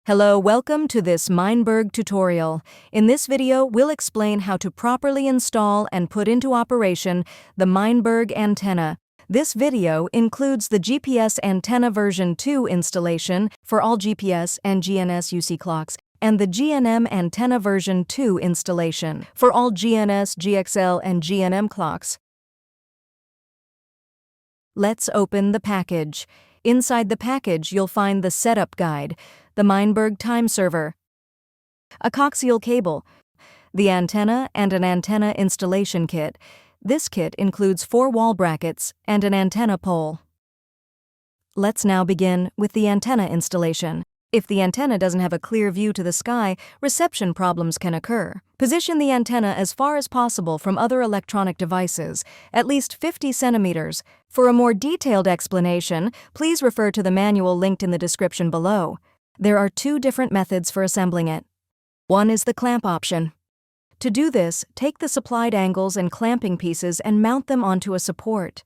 Hello, welcome to this Meinberg tutorial. In this video, we'll explain how to properly install and put into operation the Meinberg Antenna. This video includes the GPS Antenna version 2 installation for all GPS and GNSS UC clocks, and the GNM Antenna version 2 installation for all GNSS, GXL, and GNM clocks. Let's open the package. Inside the package, you'll find the setup guide, the Meinberg time server, a coaxial cable, the antenna, and an antenna installation kit. This kit includes 4 wall brackets and an antenna pole. Let's now begin with the antenna installation. If the antenna doesn't have a clear view to the sky, reception problems can occur. Position the antenna as far as possible from other electronic devices, at least 50 centimeters. For a more detailed explanation, please refer to the manual linked in the description below. There are 2 different methods for assembling it. One is the clamp option. To do this, take the supplied angles and clamping pieces and mount them onto a support.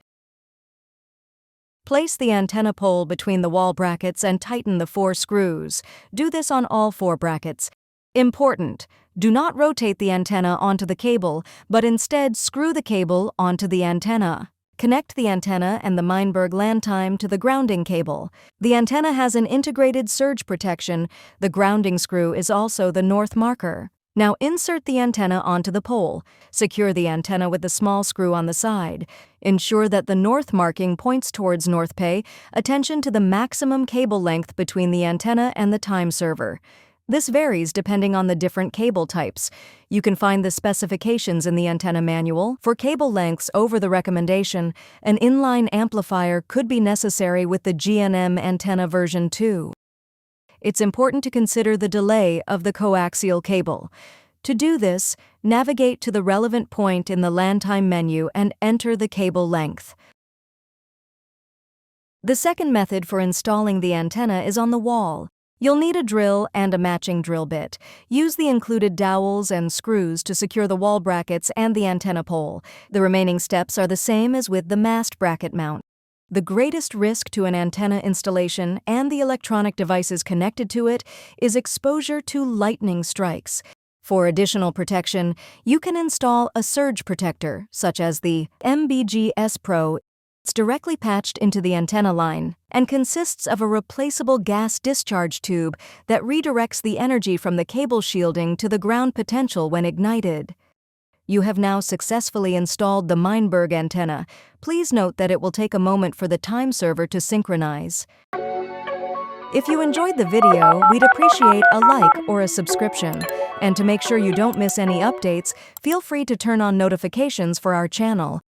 Place the antenna pole between the wall brackets and tighten the 4 screws. Do this on all 4 brackets. Important: do not rotate the antenna onto the cable, but instead screw the cable onto the antenna. Connect the antenna and the Meinberg land time to the grounding cable. The antenna has an integrated surge protection. The grounding screw is also the north marker. Now insert the antenna onto the pole. Secure the antenna with the small screw on the side. Ensure that the north marking points towards North Pay. Attention to the maximum cable length between the antenna and the time server. This varies depending on the different cable types. You can find the specifications in the antenna manual. For cable lengths over the recommendation, an inline amplifier could be necessary with the GNM Antenna version 2. It's important to consider the delay of the coaxial cable. To do this, navigate to the relevant point in the land time menu and enter the cable length. The second method for installing the antenna is on the wall. You'll need a drill and a matching drill bit. Use the included dowels and screws to secure the wall brackets and the antenna pole. The remaining steps are the same as with the mast bracket mount. The greatest risk to an antenna installation and the electronic devices connected to it is exposure to lightning strikes. For additional protection, you can install a surge protector, such as the MBGS Pro. It's directly patched into the antenna line and consists of a replaceable gas discharge tube that redirects the energy from the cable shielding to the ground potential when ignited. You have now successfully installed the Meinberg antenna. Please note that it will take a moment for the time server to synchronize. If you enjoyed the video, we'd appreciate a like or a subscription. And to make sure you don't miss any updates, feel free to turn on notifications for our channel.